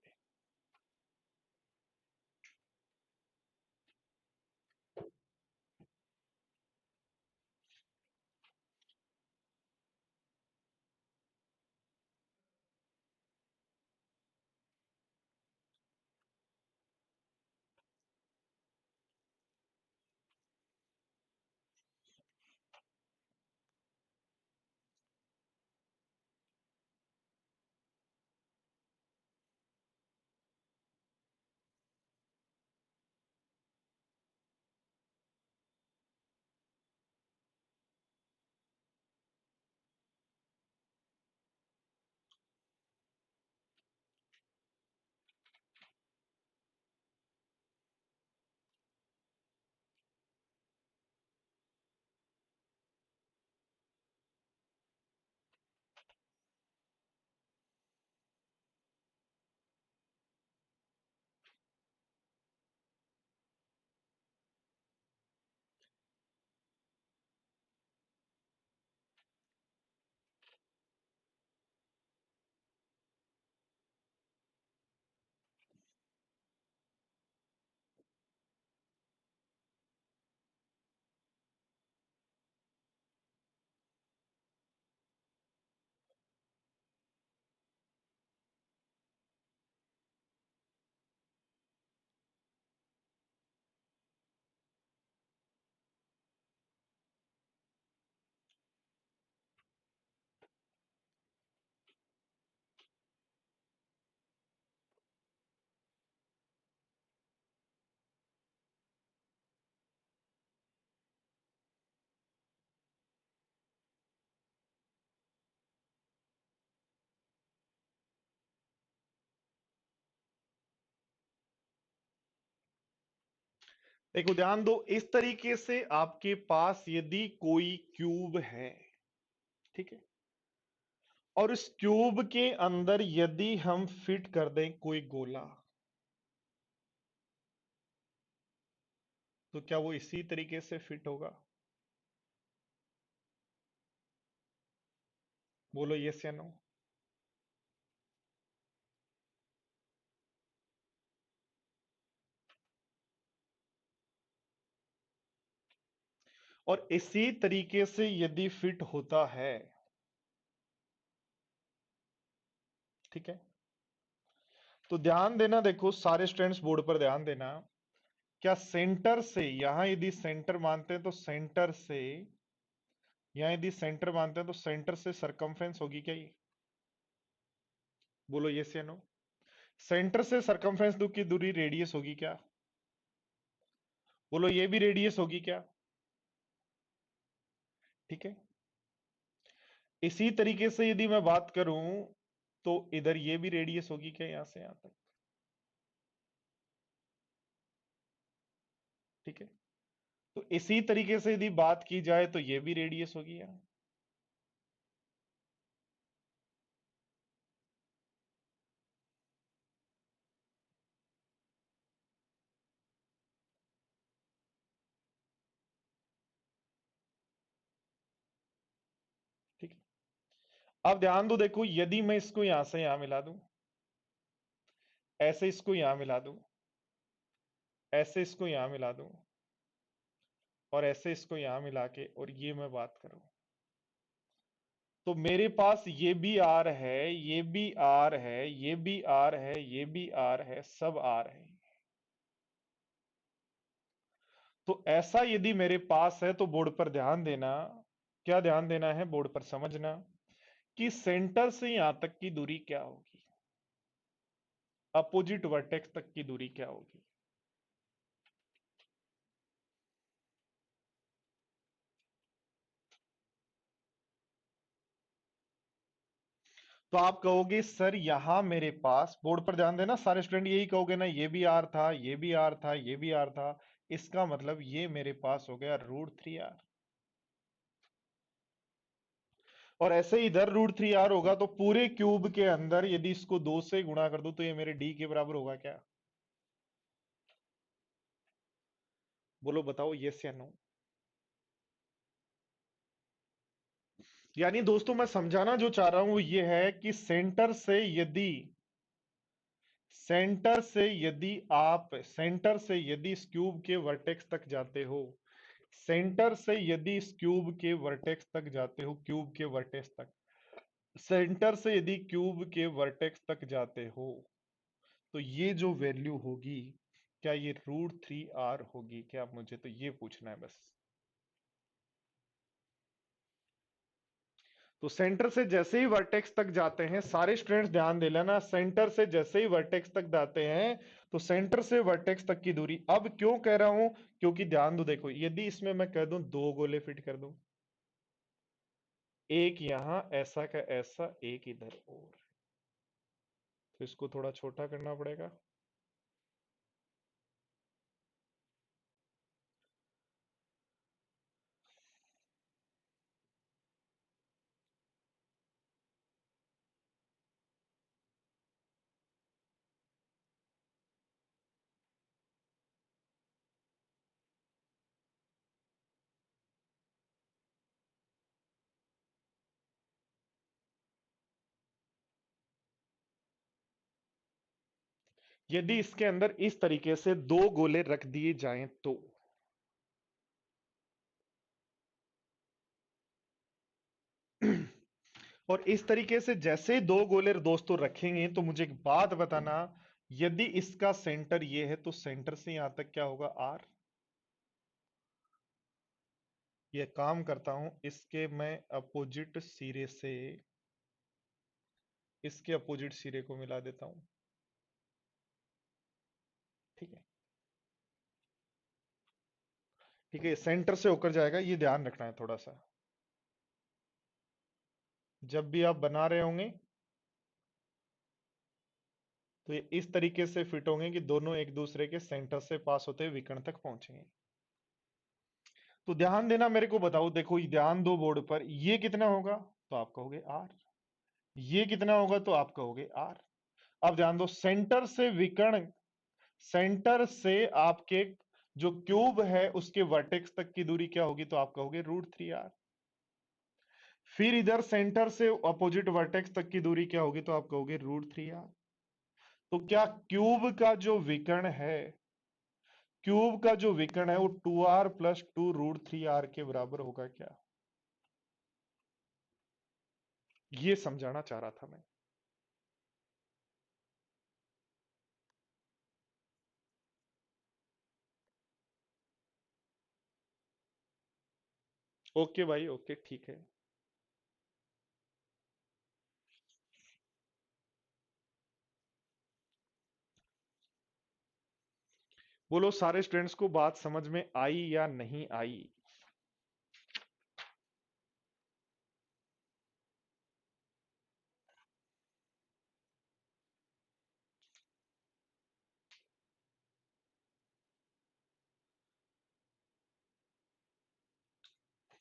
देखो ध्यान दो, इस तरीके से आपके पास यदि कोई क्यूब है, ठीक है, और इस क्यूब के अंदर यदि हम फिट कर दें कोई गोला, तो क्या वो इसी तरीके से फिट होगा? बोलो यस या नो। और इसी तरीके से यदि फिट होता है, ठीक है, तो ध्यान देना, देखो सारे स्टूडेंट्स बोर्ड पर ध्यान देना। क्या सेंटर से यहां यदि सेंटर मानते हैं तो सेंटर से, यहां यदि सेंटर मानते हैं तो सेंटर से सरकमफ्रेंस होगी क्या ये? बोलो यस या नो। सेंटर से सरकमफ्रेंस की दूरी रेडियस होगी क्या? बोलो ये भी रेडियस होगी क्या? ठीक है, इसी तरीके से यदि मैं बात करूं तो इधर ये भी रेडियस होगी क्या, यहां से यहां तक? ठीक है, तो इसी तरीके से यदि बात की जाए तो ये भी रेडियस होगी यहां। ठीक है, अब ध्यान दो, देखो यदि मैं इसको यहां से यहां मिला दूं, ऐसे इसको यहां मिला दूं, ऐसे इसको यहां मिला दूं, और ऐसे इसको यहां मिला के और ये मैं बात करूं, तो मेरे पास ये भी आर है, ये भी आर है, ये भी आर है, ये भी आर है, सब आर है। तो ऐसा यदि मेरे पास है तो बोर्ड पर ध्यान देना, क्या ध्यान देना है, बोर्ड पर समझना कि सेंटर से यहां तक की दूरी क्या होगी, अपोजिट वर्टेक्स तक की दूरी क्या होगी। तो आप कहोगे सर यहां मेरे पास, बोर्ड पर ध्यान देना सारे स्टूडेंट, यही कहोगे ना, ये भी आर था, ये भी आर था, ये भी आर था, इसका मतलब ये मेरे पास हो गया √3r। और ऐसे ही इधर √3r होगा, तो पूरे क्यूब के अंदर यदि इसको 2 से गुणा कर दूं तो ये मेरे d के बराबर होगा क्या? बोलो बताओ यस या नो। यानी दोस्तों मैं समझाना जो चाह रहा हूं वो ये है कि सेंटर से यदि इस क्यूब के वर्टेक्स तक जाते हो, सेंटर से यदि इस क्यूब के वर्टेक्स तक जाते हो, क्यूब के वर्टेक्स तक, सेंटर से यदि क्यूब के वर्टेक्स तक जाते हो, तो ये जो वैल्यू होगी, क्या ये √3r होगी क्या? मुझे तो ये पूछना है बस। तो सेंटर से जैसे ही वर्टेक्स तक जाते हैं, सारे स्टूडेंट्स ध्यान दे लेना, सेंटर से जैसे ही वर्टेक्स तक जाते हैं तो सेंटर से वर्टेक्स तक की दूरी, अब क्यों कह रहा हूं, क्योंकि ध्यान दो, देखो यदि इसमें मैं कह दूं 2 गोले फिट कर दूं, एक यहां ऐसा का ऐसा, एक इधर, और तो इसको थोड़ा छोटा करना पड़ेगा। यदि इसके अंदर इस तरीके से 2 गोले रख दिए जाएं तो, और इस तरीके से जैसे 2 गोले दोस्तों रखेंगे तो मुझे एक बात बताना, यदि इसका सेंटर ये है तो सेंटर से यहां तक क्या होगा, आर। ये काम करता हूं, इसके मैं अपोजिट सिरे से इसके अपोजिट सिरे को मिला देता हूं। ठीक है, ठीक है, सेंटर से होकर जाएगा, ये ध्यान रखना है थोड़ा सा, जब भी आप बना रहे होंगे तो ये इस तरीके से फिट होंगे कि दोनों एक दूसरे के सेंटर से पास होते हुए विकर्ण तक पहुंचेंगे। तो ध्यान देना, मेरे को बताओ, देखो ध्यान दो बोर्ड पर, ये कितना होगा तो आप कहोगे आर, ये कितना होगा तो आप कहोगे आर। अब ध्यान दो, सेंटर से विकर्ण, सेंटर से आपके जो क्यूब है उसके वर्टेक्स तक की दूरी क्या होगी तो आप कहोगे √3r। फिर इधर सेंटर से अपोजिट वर्टेक्स तक की दूरी क्या होगी तो आप कहोगे √3r। तो क्या क्यूब का जो विकर्ण है, क्यूब का जो विकर्ण है वो 2r + 2√3r के बराबर होगा क्या? ये समझाना चाह रहा था मैं। ओके भाई, ओके, ठीक है। बोलो सारे स्टूडेंट्स को बात समझ में आई या नहीं आई?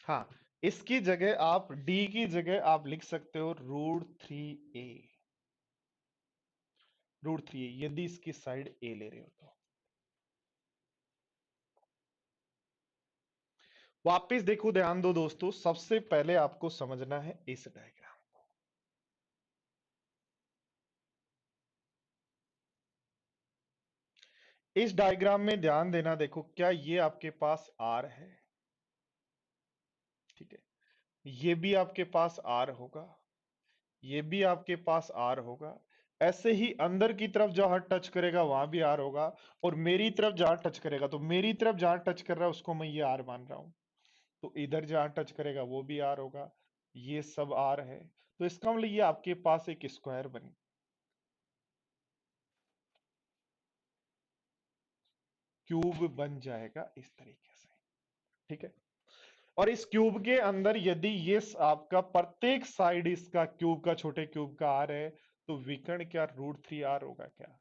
हाँ, इसकी जगह आप डी की जगह आप लिख सकते हो √3a, √3a यदि इसकी साइड ए ले रहे हो तो। वापस देखो, ध्यान दो दोस्तों, सबसे पहले आपको समझना है इस डायग्राम। इस डायग्राम में ध्यान देना, देखो क्या ये आपके पास आर है, ठीक है, ये भी आपके पास आर होगा, ये भी आपके पास आर होगा। ऐसे ही अंदर की तरफ जहां टच करेगा वहां भी आर होगा, और मेरी तरफ जहां टच करेगा, तो मेरी तरफ जहां टच कर रहा है उसको मैं ये आर मान रहा हूं, तो इधर जहां टच करेगा वो भी आर होगा, ये सब आर है। तो इसका मतलब ये आपके पास एक स्क्वायर बने, क्यूब बन जाएगा इस तरीके से, ठीक है। और इस क्यूब के अंदर यदि ये आपका प्रत्येक साइड इसका क्यूब का, छोटे क्यूब का आर है, तो विकर्ण क्या √3r होगा क्या?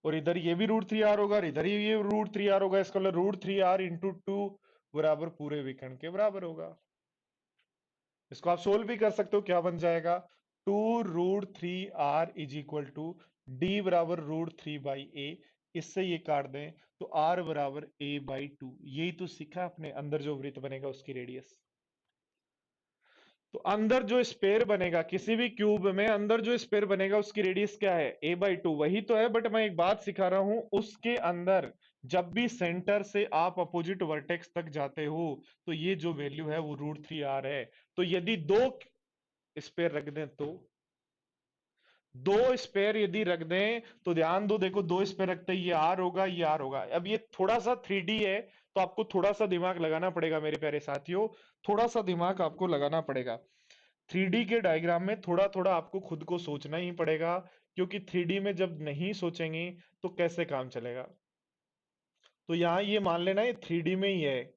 और इधर ये भी √3r होगा, और इधर ये √3r होगा, इसका मतलब √3r × 2 बराबर पूरे विकर्ण के बराबर होगा। इसको आप सोल्व भी कर सकते हो, क्या बन जाएगा, 2√3r = d बराबर √3/a। इससे ये काट दें तो r बराबर a/2। यही तो सीखा आपने, अंदर जो वृत्त बनेगा उसकी रेडियस। तो अंदर जो स्पेयर बनेगा किसी भी क्यूब में, अंदर जो स्पेयर बनेगा उसकी रेडियस क्या है, a/2, वही तो है। बट मैं एक बात सिखा रहा हूं, उसके अंदर जब भी सेंटर से आप अपोजिट वर्टेक्स तक जाते हो तो ये जो वैल्यू है वो √3r है। तो यदि दो स्पेयर रख दें, तो दो स्पेयर यदि रख दें तो ध्यान दो, देखो दो स्पेयर रखते ही ये आर होगा, ये आर होगा। अब ये थोड़ा सा 3D है, तो आपको थोड़ा सा दिमाग लगाना पड़ेगा मेरे प्यारे साथियों, थोड़ा सा दिमाग आपको लगाना पड़ेगा। 3D के डायग्राम में थोड़ा थोड़ा आपको खुद को सोचना ही पड़ेगा, क्योंकि 3D में जब नहीं सोचेंगे तो कैसे काम चलेगा। तो यहां ये मान लेना ये 3D में ही है,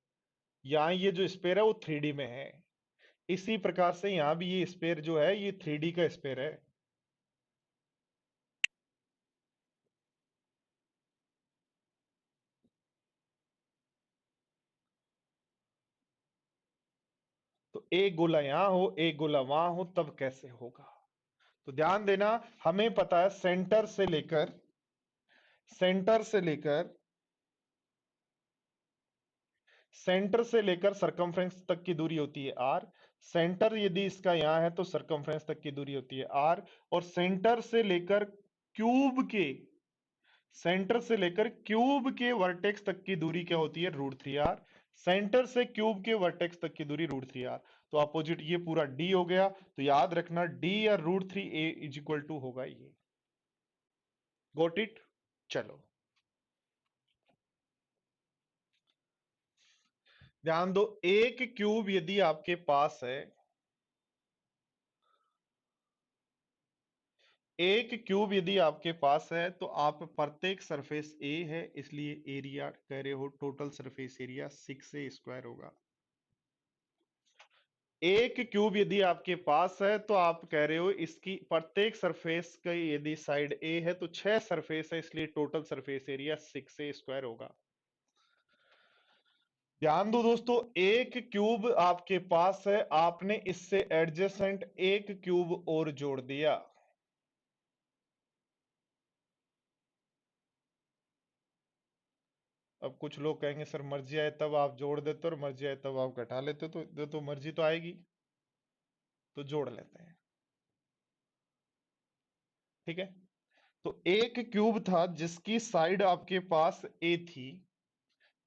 यहां ये जो स्पेयर है वो 3D में है। इसी प्रकार से यहां भी ये स्पेयर जो है ये 3D का स्पेयर है। तो एक गोला यहां हो, एक गोला वहां हो, तब कैसे होगा? तो ध्यान देना, हमें पता है सेंटर से लेकर सेंटर से लेकर सरकमफ्रेंस तक की दूरी होती है आर। सेंटर यदि इसका यहां है तो सरकमफ्रेंस तक की दूरी होती है आर। और क्यूब के सेंटर से लेकर क्यूब के वर्टेक्स तक की दूरी क्या होती है, √3r। सेंटर से क्यूब के वर्टेक्स तक की दूरी √3r। तो अपोजिट ये पूरा d हो गया, तो याद रखना d या √3a = होगा ये। Got it? चलो ध्यान दो, एक क्यूब यदि आपके पास है, एक क्यूब यदि आपके पास है तो आप प्रत्येक सरफेस ए है, इसलिए एरिया कह रहे हो, टोटल सरफेस एरिया 6a² होगा। एक क्यूब यदि आपके पास है तो आप कह रहे हो इसकी प्रत्येक सरफेस का यदि साइड ए है तो 6 सरफेस है, इसलिए टोटल सरफेस एरिया 6 ए स्क्वायर होगा। ध्यान दो दोस्तों, एक क्यूब आपके पास है, आपने इससे एडजेसेंट एक क्यूब और जोड़ दिया। अब कुछ लोग कहेंगे सर मर्जी आए तब आप जोड़ देते हो और मर्जी आए तब आप घटा लेते हो, तो मर्जी तो आएगी, तो जोड़ लेते हैं। ठीक है, तो एक क्यूब था जिसकी साइड आपके पास ए थी,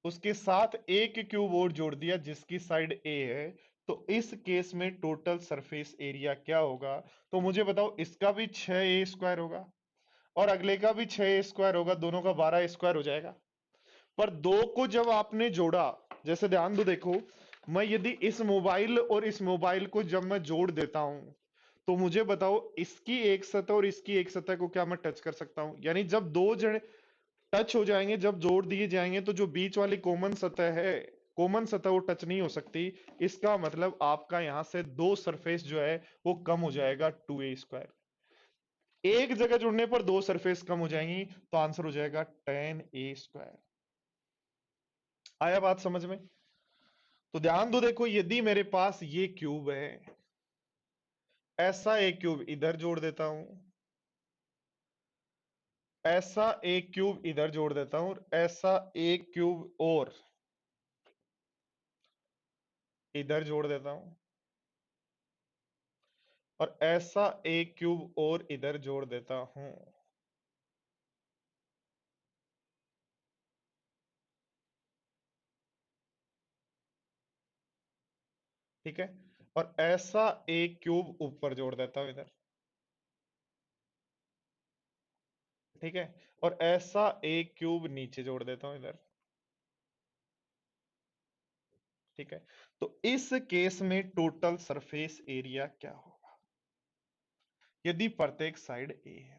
उसके साथ एक क्यूब और जोड़ दिया जिसकी साइड ए है, तो इस केस में टोटल सरफेस एरिया क्या होगा? तो मुझे बताओ, इसका भी 6 ए स्क्वायर होगा और अगले का भी 6 ए स्क्वायर होगा, दोनों का 12 ए स्क्वायर हो जाएगा। पर दो को जब आपने जोड़ा, जैसे ध्यान दो, देखो मैं यदि इस मोबाइल और इस मोबाइल को जब मैं जोड़ देता हूं, तो मुझे बताओ इसकी एक सतह और इसकी एक सतह को क्या मैं टच कर सकता हूं? यानी जब दो जने टच हो जाएंगे, जब जोड़ दिए जाएंगे, तो जो बीच वाली कॉमन सतह है, कॉमन सतह वो टच नहीं हो सकती। इसका मतलब आपका यहां से दो सरफेस जो है वो कम हो जाएगा 2 ए स्क्वायर। एक जगह जुड़ने पर दो सरफेस कम हो जाएंगी, तो आंसर हो जाएगा 10 ए स्क्वायर। आया बात समझ में? तो ध्यान दो, देखो यदि मेरे पास ये क्यूब है, ऐसा एक क्यूब इधर जोड़ देता हूं, ऐसा एक क्यूब इधर जोड़ देता हूं और ऐसा एक क्यूब और इधर जोड़ देता हूं और ऐसा एक क्यूब और इधर जोड़ देता हूं। ठीक है, और ऐसा एक क्यूब ऊपर जोड़ देता हूं इधर। ठीक है, और ऐसा एक क्यूब नीचे जोड़ देता हूं इधर। ठीक है, तो इस केस में टोटल सरफेस एरिया क्या होगा यदि प्रत्येक साइड ए है?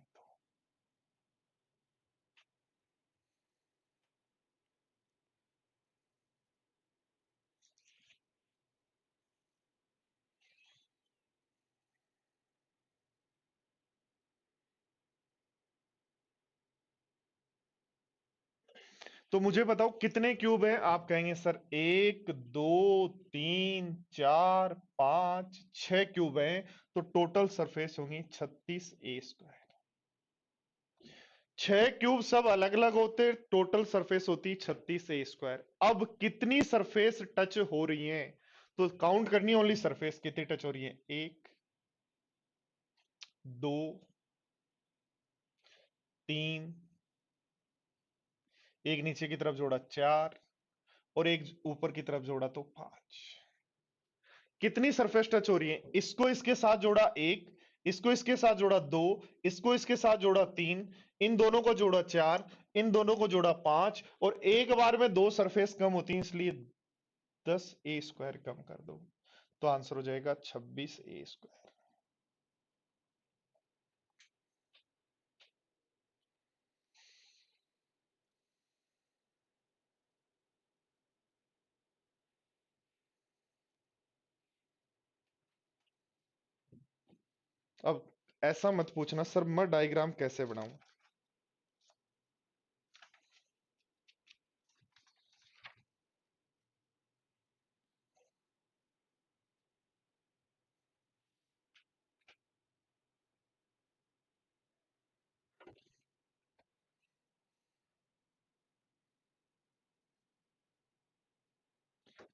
तो मुझे बताओ कितने क्यूब हैं? आप कहेंगे सर एक, दो, तीन, चार, पांच, 6 क्यूब हैं, तो टोटल सरफेस होगी 36 ए स्क्वायर। 6 क्यूब सब अलग अलग होते, टोटल सरफेस होती 36 ए स्क्वायर। अब कितनी सरफेस टच हो रही है? तो काउंट करनी, ओनली सरफेस कितनी टच हो रही है? एक, दो, तीन, एक नीचे की तरफ जोड़ा चार, और एक ऊपर की तरफ जोड़ा तो पांच। कितनी सरफेस टच हो रही है? इसको इसके साथ जोड़ा एक, इसको इसके साथ जोड़ा दो, इसको इसके साथ जोड़ा तीन, इन दोनों को जोड़ा चार, इन दोनों को जोड़ा पांच, और एक बार में दो सरफेस कम होती है, इसलिए 10 ए स्क्वायर कम कर दो, तो आंसर हो जाएगा 26 ए स्क्वायर। अब ऐसा मत पूछना सर मैं डायग्राम कैसे बनाऊं।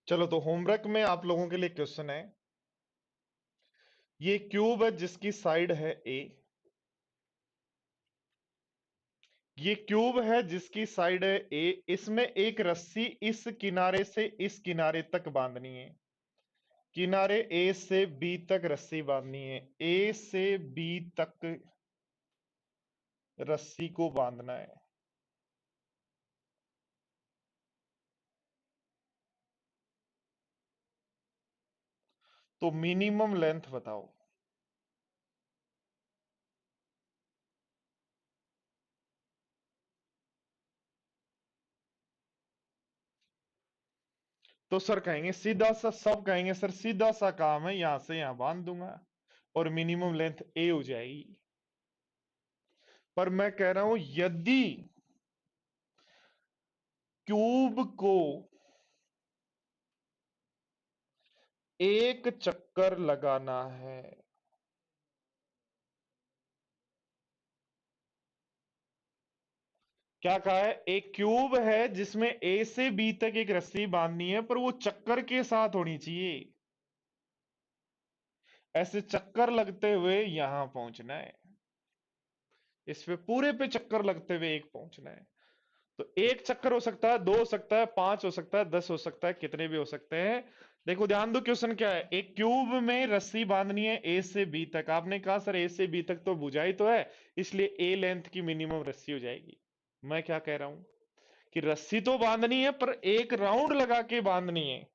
चलो, तो होमवर्क में आप लोगों के लिए क्वेश्चन है, ये क्यूब है जिसकी साइड है ए, ये क्यूब है जिसकी साइड है ए, इसमें एक रस्सी इस किनारे से इस किनारे तक बांधनी है, किनारे ए से बी तक रस्सी बांधनी है, ए से बी तक रस्सी को बांधना है। तो मिनिमम लेंथ बताओ। तो सर कहेंगे सीधा सा, सब कहेंगे सर सीधा सा काम है, यहां से यहां बांध दूंगा और मिनिमम लेंथ ए हो जाएगी। पर मैं कह रहा हूं यदि क्यूब को एक चक्कर लगाना है, क्या कहा है, एक क्यूब है जिसमें ए से बी तक एक रस्सी बांधनी है, पर वो चक्कर के साथ होनी चाहिए, ऐसे चक्कर लगते हुए यहां पहुंचना है, इस पे पूरे पे चक्कर लगते हुए एक पहुंचना है। तो एक चक्कर हो सकता है, दो हो सकता है, पांच हो सकता है, 10 हो सकता है, कितने भी हो सकते हैं। देखो ध्यान दो, क्वेश्चन क्या है, एक क्यूब में रस्सी बांधनी है ए से बी तक। आपने कहा सर ए से बी तक तो बुझाई तो है, इसलिए ए लेंथ की मिनिमम रस्सी हो जाएगी। मैं क्या कह रहा हूं कि रस्सी तो बांधनी है पर एक राउंड लगा के बांधनी है,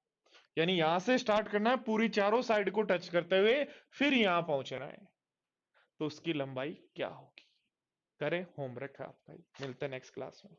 यानी यहां से स्टार्ट करना है, पूरी चारों साइड को टच करते हुए फिर यहां पहुंचना है। तो उसकी लंबाई क्या होगी? करें होमवर्क आपका, मिलते हैं नेक्स्ट क्लास में।